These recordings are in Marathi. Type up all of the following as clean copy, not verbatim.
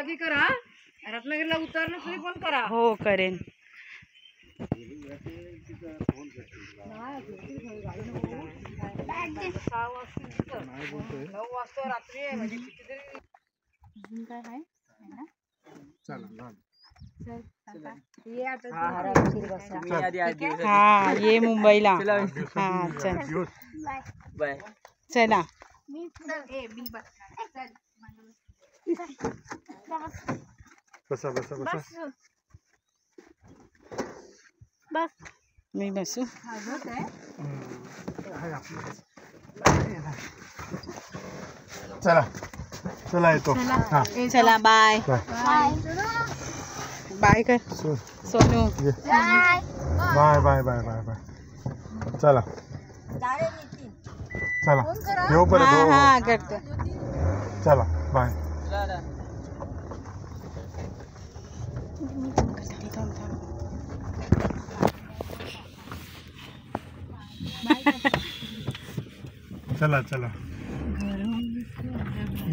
रत्नागिरी करा, रत्नागिरीला उतरणं तुम्ही पण करा. हो करेन. रात्री आहे म्हणजे कितीतरी. काय आहे हा ये मुंबईला. हा चल बाय. चला बसा बसा बसा. बस मी बसू. चला चला येतो. चला बाय बाय कर Sonu. Bye bye bye bye bye. चला चला येऊ परत. हा करतो. चला बाय. चला चला.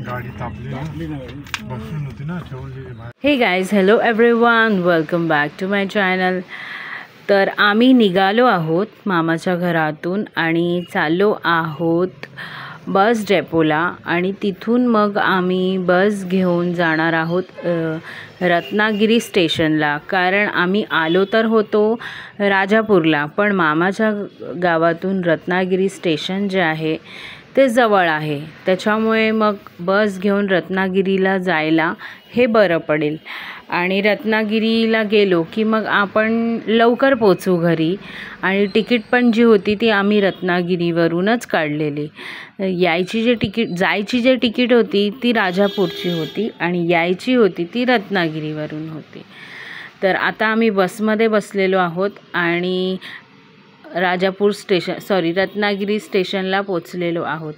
गाडी तापली बसून होती ना ठेवली. Hey guys, hello everyone, welcome back to my channel. तर आम्ही निघालो आहोत मामाच्या घरातून आणि चाललो आहोत बस डेपोला आणि तिथून मग आम्ही बस घेऊन जाणार आहोत रत्नागिरी स्टेशनला. कारण आम्ही आलो तर होतो राजापूरला, पण मामाच्या गावातून रत्नागिरी स्टेशन जे आहे ते जवळ आहे, त्याच्यामुळे मग बस घेऊन रत्नागिरीला जायला हे बरं पडेल. आणि रत्नागिरीला गेलो की मग आपण लवकर पोचू घरी. आणि तिकीट पण जी होती ती आम्ही रत्नागिरीवरूनच काढलेली. जायची जे तिकीट होती ती राजापूरची होती आणि यायची होती ती रत्नागिरीवरून होती. तर आता आम्ही बसमध्ये बसलेलो आहोत आणि रत्नागिरी स्टेशनला पोचलेलो आहोत.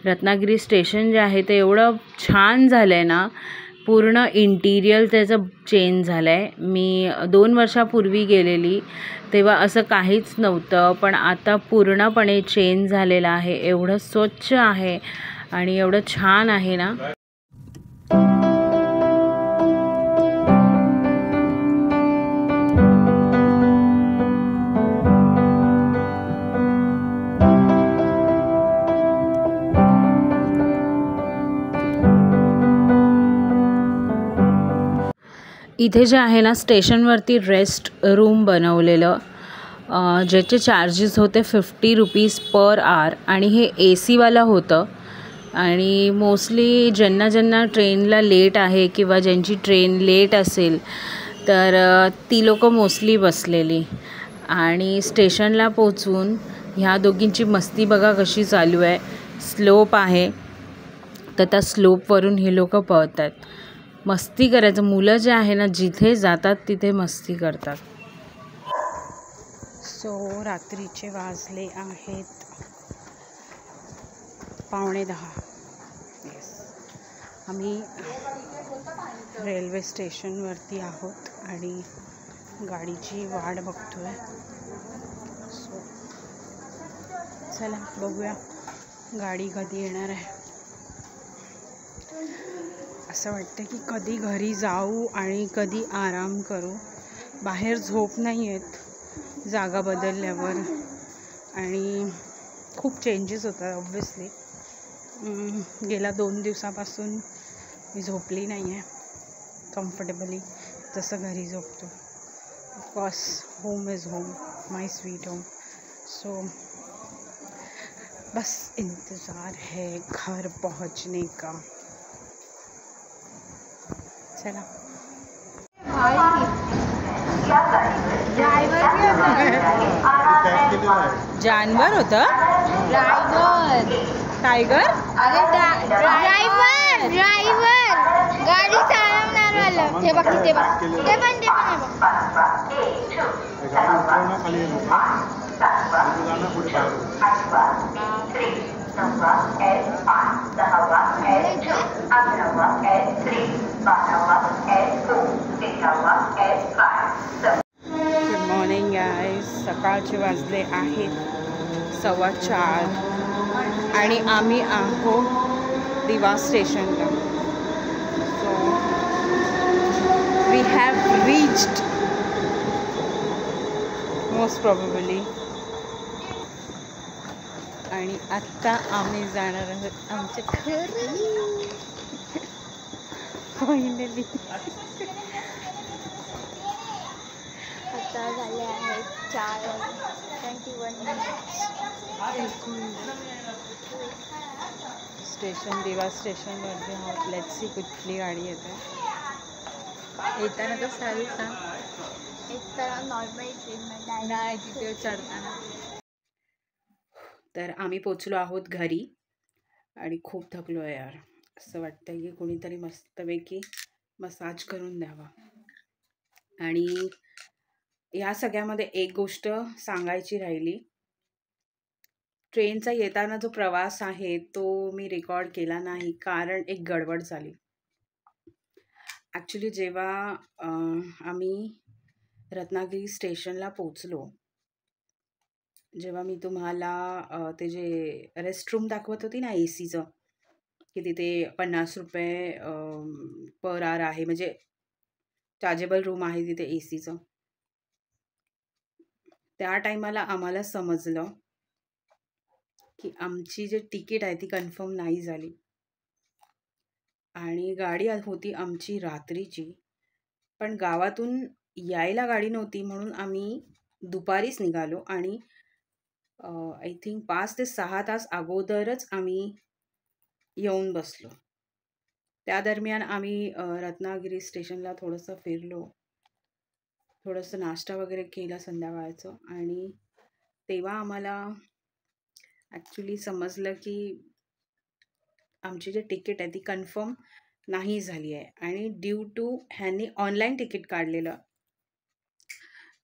रत्नागिरी स्टेशन जे आहे ते एवढं छान झालं आहे ना, पूर्ण इंटिरियर त्याचं चेंज झालं आहे. मी 2 वर्षापूर्वी गेलेली तेव्हा असं काहीच नव्हतं, पण आता पूर्णपणे चेंज झालेलं आहे. एवढं स्वच्छ आहे आणि एवढं छान आहे ना. इथे जे आहे ना स्टेशनवरती रेस्ट रूम बनवलेलं, ज्याचे चार्जेस होते 50 रुपीज पर आवर आणि हे AC वाला होतं. आणि मोस्टली ज्यांना ट्रेनला लेट आहे किंवा ज्यांची ट्रेन लेट असेल तर ती लोकं मोस्टली बसलेली. आणि स्टेशनला पोचून ह्या दोघींची मस्ती बघा कशी चालू आहे. स्लोप आहे तर त्या स्लोपवरून हे लोकं पळतात. मस्ती करायचं, मुलं जे आहे ना जिथे जातात तिथे मस्ती करतात. सो रात्रीचे वाजले आहेत 9:15. येस, आम्ही रेल्वे स्टेशनवरती आहोत आणि गाडीची वाट बघतोय. सो चला बघूया गाडी कधी येणार आहे. असं वाटतं की कधी घरी जाऊ आणि कधी आराम करू. बाहेर झोप नाही येत जागा बदलल्यावर आणि खूप चेंजेस होतात ऑब्व्हियसली. गेल्या 2 दिवसापासून मी झोपली नाही आहे कम्फर्टेबली जसं घरी झोपतो. Of course home is home, my sweet home. So बस इंतज़ार है घर पहुंचने का. चला. जानवर होतं. टायगर. ड्रायव्हर गाडी चालवणारवालं. ते बघ ते पण गुड मॉर्निंग गाईज. सकाळचे वाजले आहेत 4:15 आणि आम्ही आहोत दिवा स्टेशनला. So reached most probably. आणि आत्ता आम्ही जाणार आहोत आमच्या घरी फायनली. आता झाले आहेत 4:21. स्टेशन देवा स्टेशनवरती आहोत. लेट्स सी कुठली गाडी येते. येताना तर सारी सांग. एक तर नॉर्मल ट्रेनमध्ये नाही तिथे चढताना. तर आम्ही पोचलो आहोत घरी आणि खूप थकलो आहे यार. असं वाटतं की कोणीतरी मस्तपैकी मसाज करून द्यावा. आणि या सगळ्यामध्ये एक गोष्ट सांगायची राहिली. ट्रेनचा येताना जो प्रवास आहे तो मी रेकॉर्ड केला नाही कारण एक गडबड झाली. ॲक्च्युली जेव्हा आम्ही रत्नागिरी स्टेशनला पोचलो, जेव्हा मी तुम्हाला ते जे रेस्टरूम दाखवत होती ना AC चं, की तिथे 50 रुपये पर आवर आहे, म्हणजे चार्जेबल रूम आहे तिथे ACचं. त्या टायमाला आम्हाला समजलं की आमची जे तिकीट आहे ती कन्फर्म नाही झाली. आणि गाडी होती आमची रात्रीची, पण गावातून यायला गाडी नव्हती म्हणून आम्ही दुपारीच निघालो. आणि आय थिंक 5 ते 6 तास अगोदरच आम्ही येऊन बसलो. त्या दरम्यान आम्ही रत्नागिरी स्टेशनला थोडंसं फिरलो, थोडंसं नाश्ता वगैरे केला संध्याकाळचं. आणि तेव्हा आम्हाला ॲक्च्युली समजलं की आमची जी तिकीट आहे ती कन्फर्म नाही झाली आहे. आणि ड्यू टू ह्यांनी ऑनलाईन तिकीट काढलेलं.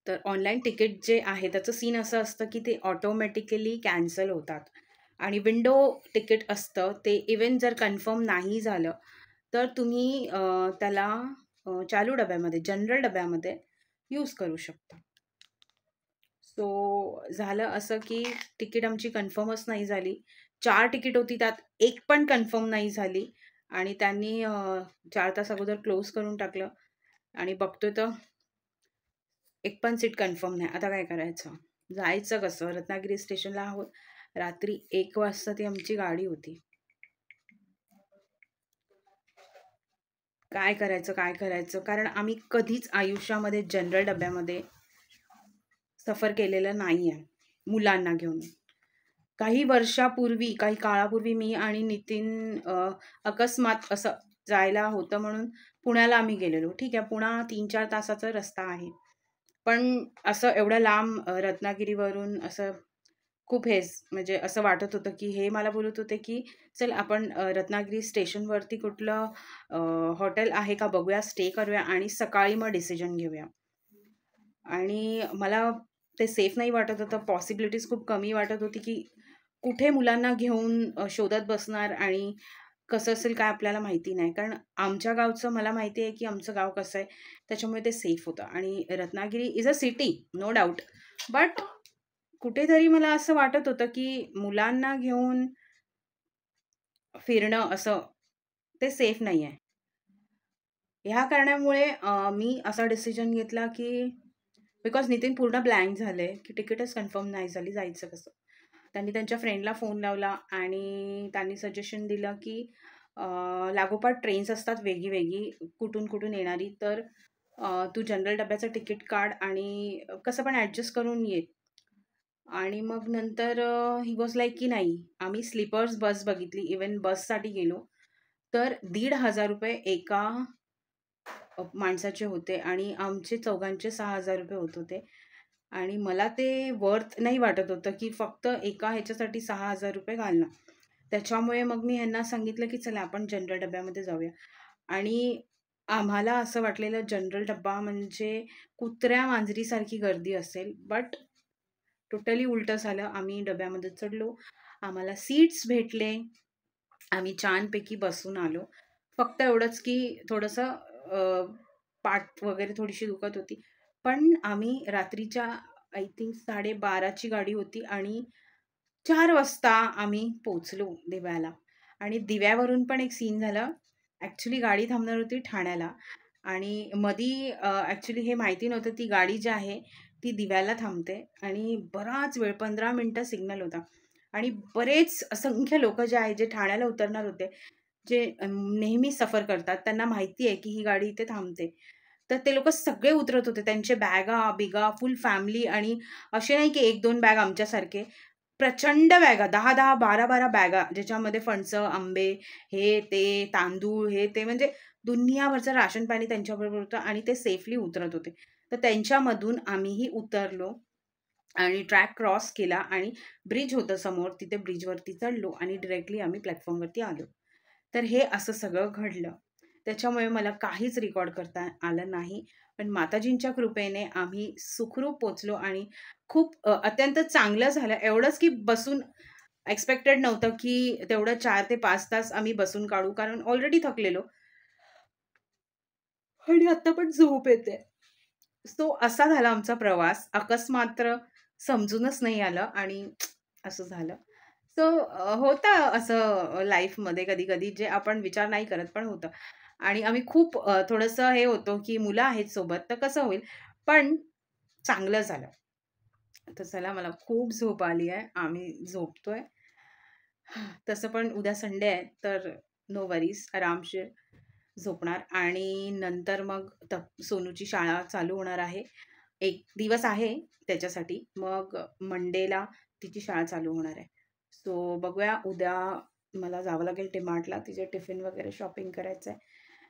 तर ऑनलाईन तिकीट जे आहे त्याचं सीन असं असतं की ते ऑटोमॅटिकली कॅन्सल होतात. आणि विंडो तिकीट असतं ते इवन जर कन्फर्म नाही झालं तर तुम्ही त्याला चालू डब्यामध्ये, जनरल डब्यामध्ये यूज करू शकता. सो झालं असं की तिकीट आमची कन्फर्मच नाही झाली. 4 तिकीट होती त्यात एक पण कन्फर्म नाही झाली. आणि त्यांनी 4 तास अगोदर क्लोज करून टाकलं. आणि बघतोय तर एक पण सीट कन्फर्म नाही. आता काय करायचं? जायचं कसं? रत्नागिरी स्टेशनला आहोत. रात्री 1 वाजता ती आमची गाडी होती. काय करायचं? कारण आम्ही कधीच आयुष्यामध्ये जनरल डब्यामध्ये सफर केलेलं नाही आहे मुलांना घेऊन. काही वर्षापूर्वी, काही काळापूर्वी मी आणि नितीन अकस्मात असं जायला होतं म्हणून पुण्याला आम्ही गेलेलो. ठीक आहे, पुणा 3-4 तासाचा रस्ता आहे. पण असं एवढं लांब रत्नागिरीवरून असं खूप म्हणजे असं वाटत होतं की हे मला बोलत होते की चल आपण रत्नागिरी स्टेशनवरती कुठलं हॉटेल आहे का बघूया, स्टे करूया आणि सकाळी मग डिसिजन घेऊया. आणि मला ते सेफ नाही वाटत होतं. पॉसिबिलिटीज खूप कमी वाटत होती की कुठे मुलांना घेऊन शोधत बसणार आणि कसं असेल काय आपल्याला माहिती नाही. कारण आमच्या गावचं मला माहिती आहे की आमचं गाव कसं आहे, त्याच्यामुळे ते सेफ होतं. आणि Ratnagiri is a city, no doubt. But कुठेतरी मला असं वाटत होतं की मुलांना घेऊन फिरणं असं ते सेफ नाही आहे. ह्या कारणामुळे मी असा डिसिजन घेतला की बिकॉज नितीन पूर्ण ब्लँक झाले की तिकीटच कन्फर्म नाही झाली, जायचं कसं? त्यांनी त्यांच्या फ्रेंडला फोन लावला आणि त्यांनी सजेशन दिलं की लागोपाठ ट्रेन्स असतात वेगळी कुठून येणारी, तर तू जनरल डब्याचं तिकीट काढ आणि कसं पण ॲडजस्ट करून ये. आणि मग नंतर ही वॉज लाईक की नाही, आम्ही स्लीपर्स बस बघितली. इवन बससाठी गेलो तर 1,500 रुपये एका माणसाचे होते आणि आमचे चौघांचे 6,000 रुपये होत होते. आणि मला ते वर्थ नाही वाटत होतं की फक्त एका ह्याच्यासाठी 6,000 रुपये घालणं. त्याच्यामुळे मग मी ह्यांना सांगितलं की चला आपण जनरल डब्यामध्ये जाऊया. आणि आम्हाला असं वाटलेलं जनरल डब्बा म्हणजे कुत्र्या मांजरीसारखी गर्दी असेल, बट टोटली उलटं झालं. आम्ही डब्यामध्ये चढलो, आम्हाला सीट्स भेटले, आम्ही छानपैकी बसून आलो. फक्त एवढंच की थोडंसं पाठ वगैरे थोडीशी दुखत होती. पण आम्ही रात्रीच्या आय थिंक 12:30ची गाडी होती आणि 4 वाजता आम्ही पोचलो दिव्याला. आणि दिव्यावरून पण एक सीन झालं. ॲक्च्युली गाडी थांबणार होती ठाण्याला आणि मधी ॲक्च्युली हे माहिती नव्हतं, ती गाडी जी आहे ती दिव्याला थांबते आणि बराच वेळ 15 मिनिटं सिग्नल होता आणि बरेच असंख्य लोकं जे आहे, जे ठाण्याला उतरणार होते, जे नेहमी सफर करतात, त्यांना माहिती आहे की ही गाडी इथे थांबते. तर ते लोकं सगळे उतरत होते. त्यांचे बॅगा-बिगा, फुल फॅमिली आणि असे नाही की 1-2 बॅग आमच्यासारखे. प्रचंड बॅगा 10-10, 12-12 बॅगा, ज्याच्यामध्ये फणसं, आंबे, हे ते, तांदूळ, हे ते म्हणजे दुनियाभरचं राशन पाणी त्यांच्याबरोबर होतं आणि ते सेफली उतरत होते. तर त्यांच्यामधून आम्हीही उतरलो आणि ट्रॅक क्रॉस केला आणि ब्रिज होतं समोर, तिथे ब्रिजवरती चढलो आणि डायरेक्टली आम्ही प्लॅटफॉर्मवरती आलो. तर हे असं सगळं घडलं. त्याच्यामुळे मला काहीच रेकॉर्ड करता आलं नाही. पण माताजींच्या कृपेने आम्ही सुखरूप पोहोचलो आणि खूप अत्यंत चांगलं झालं. एवढंच की बसून एक्स्पेक्टेड नव्हतं की तेवढं 4 ते 5 तास आम्ही बसून काढू, कारण ऑलरेडी थकलेलो आणि आता पण झोप येते. सो असा झाला आमचा प्रवास. अकस्मात्र समजूनच नाही आलं आणि असं झालं. सो होतं असं लाईफमध्ये कधी-कधी जे आपण विचार नाही करत, पण होतं. आणि आम्ही खूप थोडंसं हे होतो, की मुलं आहेत सोबत तर कसं होईल? पण चांगलं झालं. तर चला मला खूप झोप आली आहे. आम्ही झोपतोय. तसं पण उद्या संडे आहे, तर नो वरीज आरामशीर झोपणार आणि नंतर मग सोनूची शाळा चालू होणार आहे. 1 दिवस आहे त्याच्यासाठी. मग मंडेला तिची शाळा चालू होणार आहे. सो बघूया उद्या मला जावं लागेल DMartला तिचे टिफिन वगैरे शॉपिंग करायचं आहे.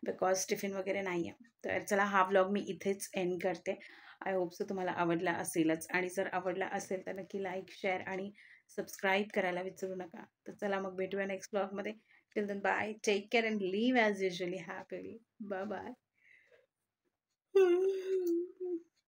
बिकॉज टिफिन वगैरे नाही आहे. तर चला हा व्लॉग मी इथेच एंड करते. आय होप सो तुम्हाला आवडला असेलच आणि जर आवडला असेल तर नक्की लाईक, शेअर आणि सबस्क्राईब करायला विसरू नका. तर चला मग भेटूया नेक्स्ट व्लॉगमध्ये. Till then bye. Take care and live as usually happily. Bye bye.